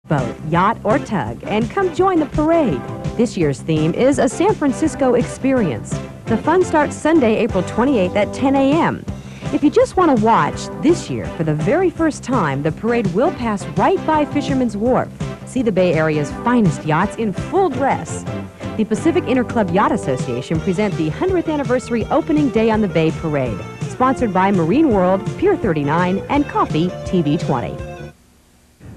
Boat, yacht, or tug, and come join the parade. This year's theme is a San Francisco experience. The fun starts Sunday, April 28th at 10 a.m. If you just want to watch, this year, for the very first time, the parade will pass right by Fisherman's Wharf. See the Bay Area's finest yachts in full dress. The Pacific Interclub Yacht Association present the 100th anniversary opening day on the Bay Parade. Sponsored by Marine World, Pier 39, and Coffee TV 20.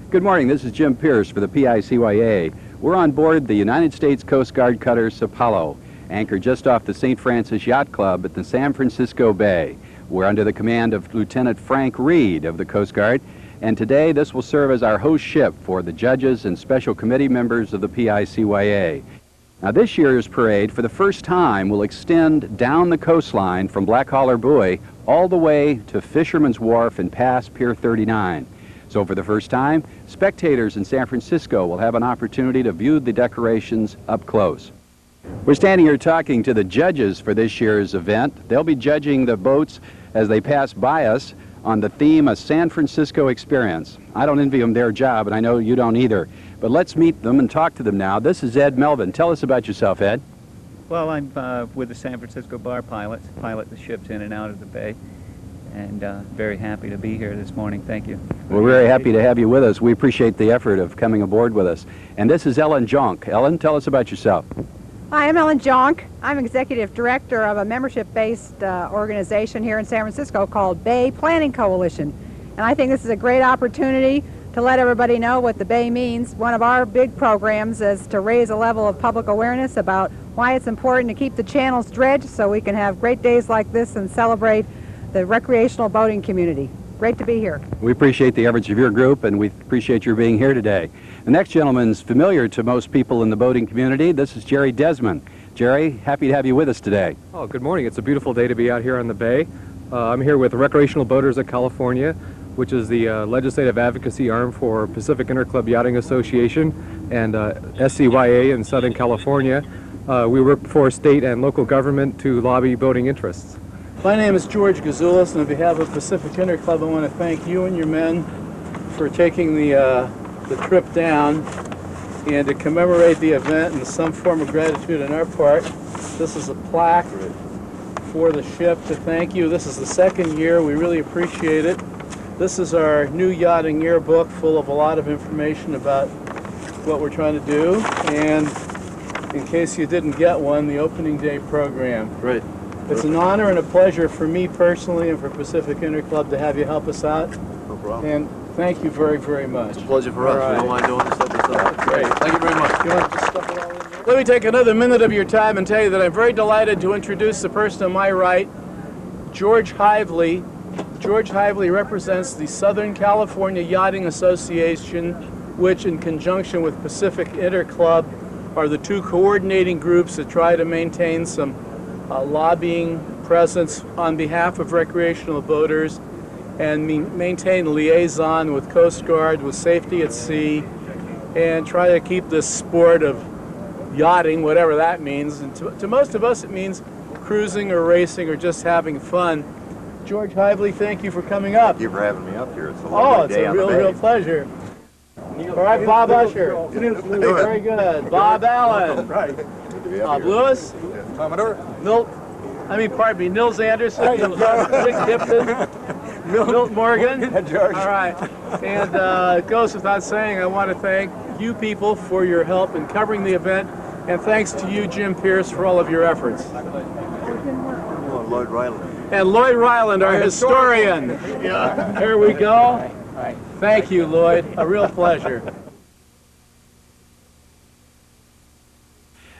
Good morning, this is Jim Pierce for the PICYA. We're on board the United States Coast Guard cutter Sapalo, anchored just off the St. Francis Yacht Club at the San Francisco Bay. We're under the command of Lieutenant Frank Reed of the Coast Guard, and today this will serve as our host ship for the judges and special committee members of the PICYA. Now this year's parade, for the first time, will extend down the coastline from Black Hawler Buoy all the way to Fisherman's Wharf and past Pier 39. So for the first time, spectators in San Francisco will have an opportunity to view the decorations up close. We're standing here talking to the judges for this year's event. They'll be judging the boats as they pass by us on the theme, A San Francisco Experience. I don't envy them their job, and I know you don't either. But let's meet them and talk to them now. This is Ed Melvin. Tell us about yourself, Ed. Well, I'm with the San Francisco Bar Pilots, pilot the ships in and out of the bay. And very happy to be here this morning. Thank you. We're very happy to have you with us. We appreciate the effort of coming aboard with us. And this is Ellen Jonk. Ellen, tell us about yourself. Hi, I'm Ellen Jonk. I'm Executive Director of a membership-based organization here in San Francisco called Bay Planning Coalition. And I think this is a great opportunity to let everybody know what the Bay means. One of our big programs is to raise a level of public awareness about why it's important to keep the channels dredged so we can have great days like this and celebrate the recreational boating community. Great to be here. We appreciate the efforts of your group, and we appreciate your being here today. The next gentleman's familiar to most people in the boating community. This is Jerry Desmond. Jerry, happy to have you with us today. Oh, good morning. It's a beautiful day to be out here on the bay. I'm here with Recreational Boaters of California, which is the legislative advocacy arm for Pacific Interclub Yachting Association and SCYA in Southern California. We work for state and local government to lobby boating interests. My name is George Gazoulis, and on behalf of Pacific Interclub, I want to thank you and your men for taking the trip down and to commemorate the event in some form of gratitude on our part. This is a plaque for the ship to thank you. This is the second year. We really appreciate it. This is our new yachting yearbook full of a lot of information about what we're trying to do. And in case you didn't get one, the opening day program. Great. It's an honor and a pleasure for me personally and for Pacific Interclub to have you help us out. No problem. And thank you very, very much. It's a pleasure for us. Right. We don't mind doing this stuff. Great. Thank you very much. You want to just stuff it all in there? Let me take another minute of your time and tell you that I'm very delighted to introduce the person on my right, George Hively. George Hively represents the Southern California Yachting Association, which in conjunction with Pacific Interclub are the two coordinating groups that try to maintain some lobbying presence on behalf of recreational boaters and maintain liaison with Coast Guard, with safety at sea, and try to keep this sport of yachting, whatever that means. And to most of us it means cruising or racing or just having fun. George Hively, thank you for coming up. Thank you for having me up here. It's a lovely day on the bay. Real pleasure. All right, Bob Usher. Very good. Bob Allen. Right. Bob Lewis. Commodore. Pardon me, Nils Anderson, Dick Tipton, Milt Morgan. George. All right. And it goes without saying, I want to thank you people for your help in covering the event, and thanks to you, Jim Pierce, for all of your efforts. Lloyd Ryland. And Lloyd Ryland, our historian. Yeah. Here we go. Thank you, Lloyd. A real pleasure.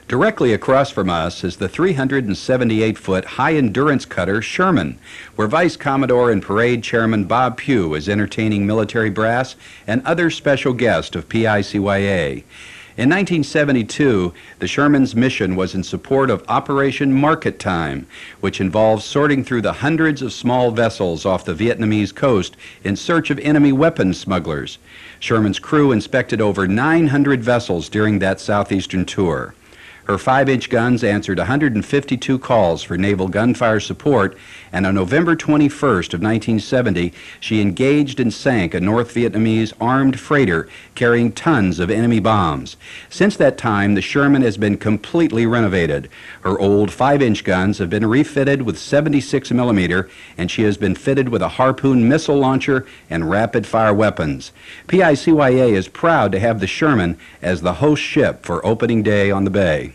Directly across from us is the 378-foot high-endurance cutter Sherman, where Vice Commodore and Parade Chairman Bob Pugh is entertaining military brass and other special guests of PICYA. In 1972, the Sherman's mission was in support of Operation Market Time, which involves sorting through the hundreds of small vessels off the Vietnamese coast in search of enemy weapons smugglers. Sherman's crew inspected over 900 vessels during that southeastern tour. Her 5-inch guns answered 152 calls for naval gunfire support, and on November 21st of 1970, she engaged and sank a North Vietnamese armed freighter carrying tons of enemy bombs. Since that time, the Sherman has been completely renovated. Her old 5-inch guns have been refitted with 76 millimeter, and she has been fitted with a Harpoon missile launcher and rapid-fire weapons. PICYA is proud to have the Sherman as the host ship for opening day on the bay.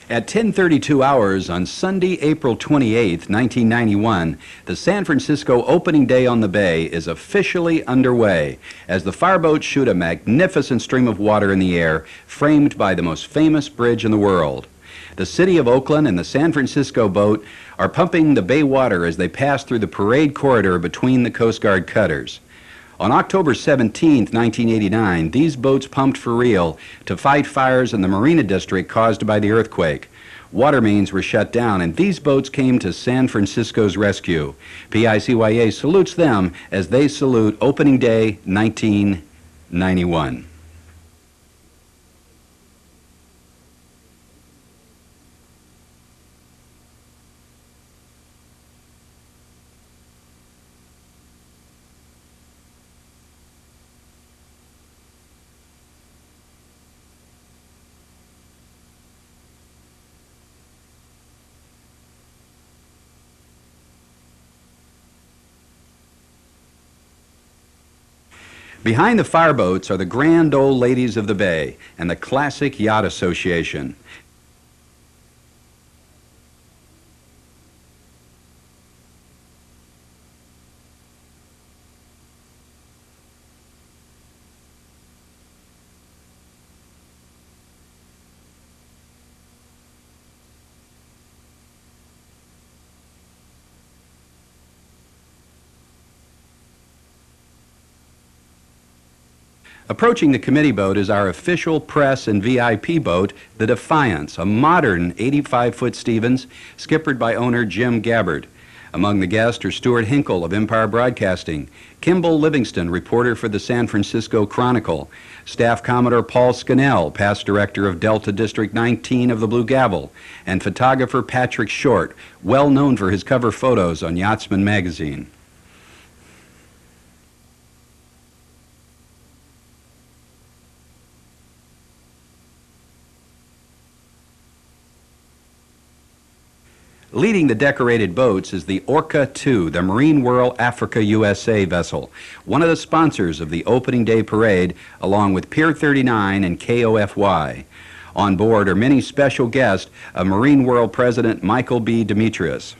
At 10:32 hours on Sunday, April 28, 1991, the San Francisco opening day on the bay is officially underway as the fireboats shoot a magnificent stream of water in the air, framed by the most famous bridge in the world. The city of Oakland and the San Francisco boat are pumping the bay water as they pass through the parade corridor between the Coast Guard cutters. On October 17, 1989, these boats pumped for real to fight fires in the Marina District caused by the earthquake. Water mains were shut down, and these boats came to San Francisco's rescue. PICYA salutes them as they salute Opening Day 1991. Behind the fireboats are the grand old ladies of the bay and the Classic Yacht Association. Approaching the committee boat is our official press and VIP boat, the Defiance, a modern 85-foot Stevens, skippered by owner Jim Gabbard. Among the guests are Stuart Hinkle of Empire Broadcasting, Kimball Livingston, reporter for the San Francisco Chronicle, Staff Commodore Paul Scannell, past director of Delta District 19 of the Blue Gavel, and photographer Patrick Short, well known for his cover photos on Yachtsman magazine. Leading the decorated boats is the Orca II, the Marine World Africa USA vessel, one of the sponsors of the opening day parade, along with Pier 39 and KOFY. On board are many special guests of Marine World President Michael B. Demetrius.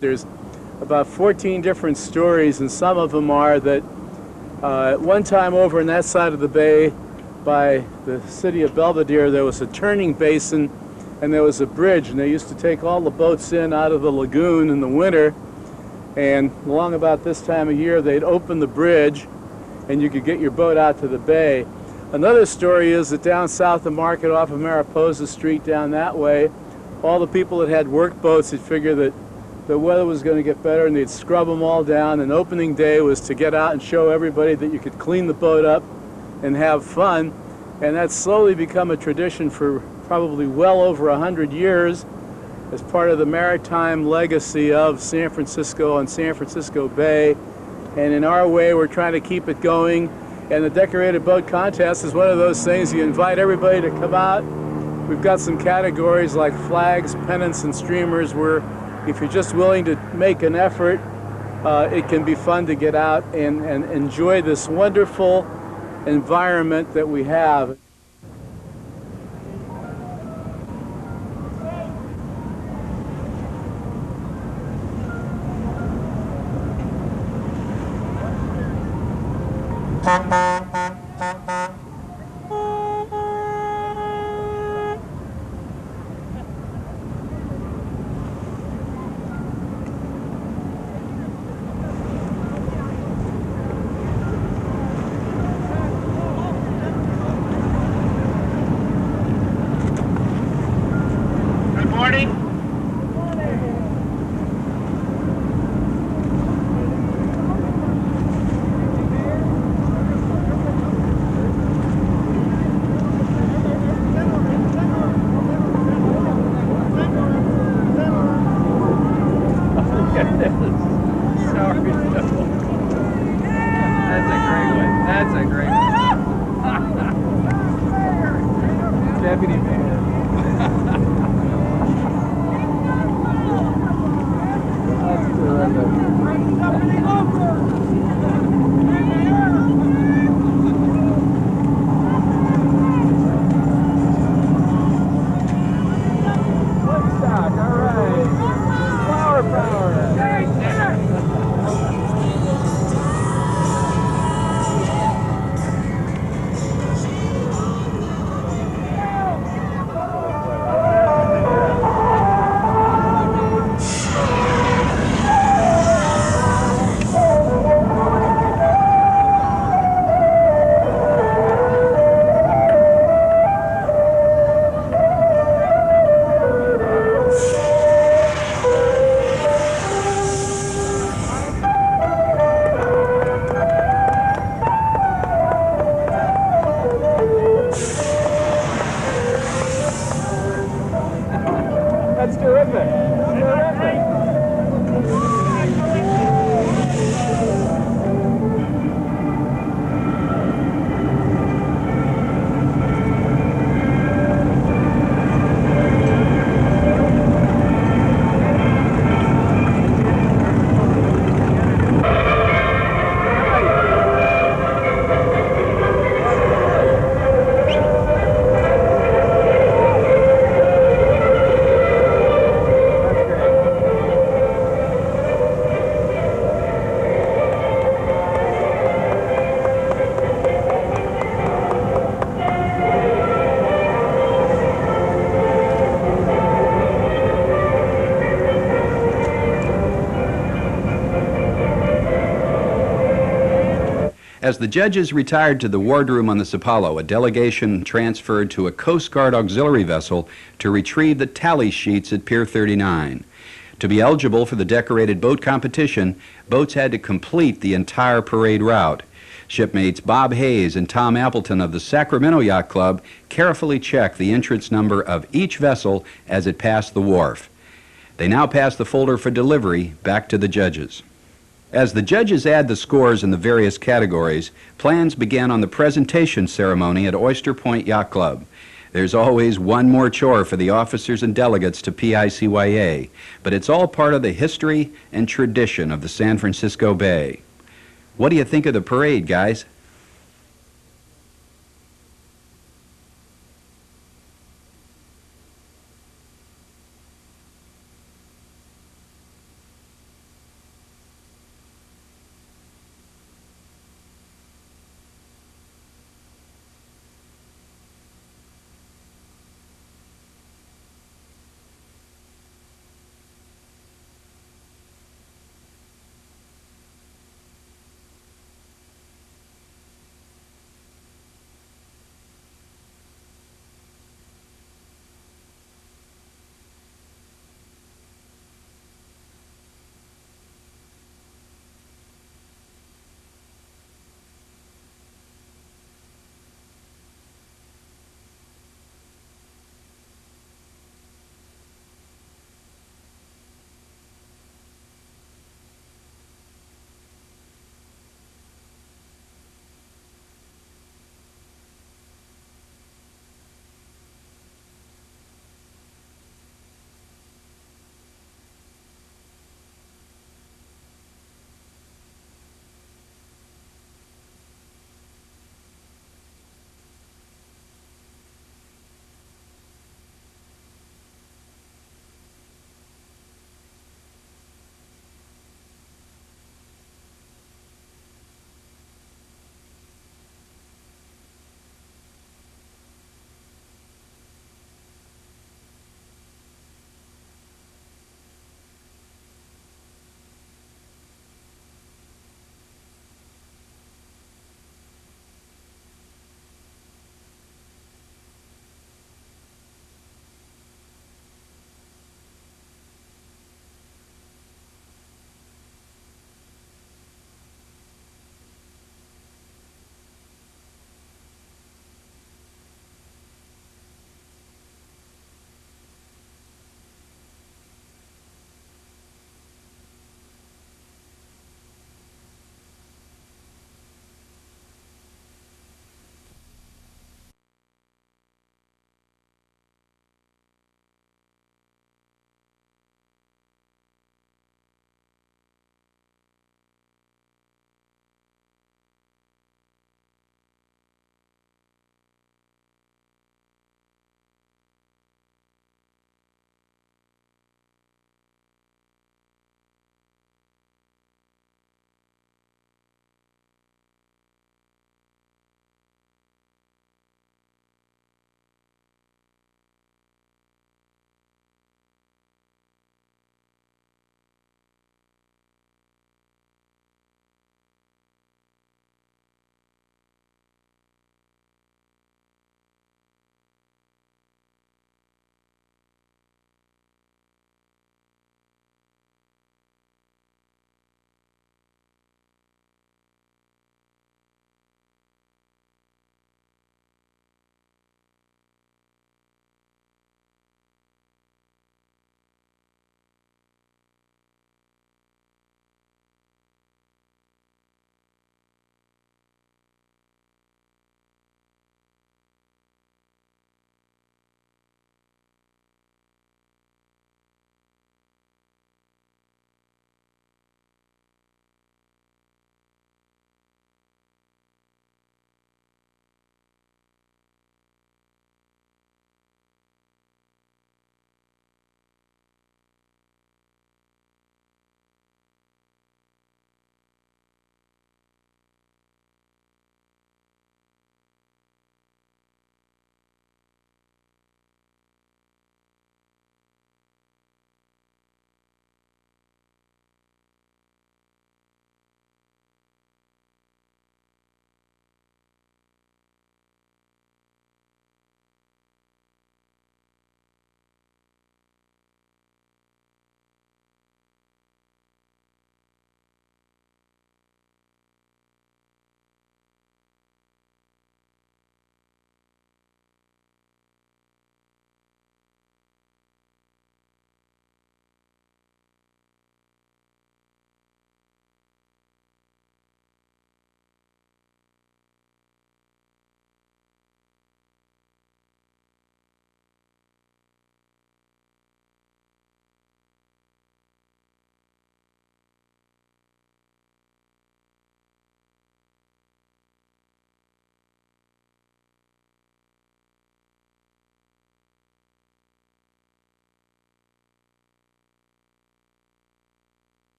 There's about 14 different stories, and some of them are that at one time over in that side of the bay by the city of Belvedere, there was a turning basin and there was a bridge, and they used to take all the boats in out of the lagoon in the winter, and along about this time of year they'd open the bridge and you could get your boat out to the bay. Another story is that down south of Market off of Mariposa Street down that way, all the people that had work boats had figured that the weather was going to get better and they'd scrub them all down, and opening day was to get out and show everybody that you could clean the boat up and have fun. And that's slowly become a tradition for probably well over 100 years as part of the maritime legacy of San Francisco and San Francisco Bay. And in our way, we're trying to keep it going. And the Decorated Boat Contest is one of those things. You invite everybody to come out. We've got some categories like flags, pennants, and streamers where if you're just willing to make an effort, it can be fun to get out and enjoy this wonderful environment that we have. As the judges retired to the wardroom on the Sapalo, a delegation transferred to a Coast Guard auxiliary vessel to retrieve the tally sheets at Pier 39. To be eligible for the decorated boat competition, boats had to complete the entire parade route. Shipmates Bob Hayes and Tom Appleton of the Sacramento Yacht Club carefully checked the entrance number of each vessel as it passed the wharf. They now pass the folder for delivery back to the judges. As the judges add the scores in the various categories, plans begin on the presentation ceremony at Oyster Point Yacht Club. There's always one more chore for the officers and delegates to PICYA, but it's all part of the history and tradition of the San Francisco Bay. What do you think of the parade, guys?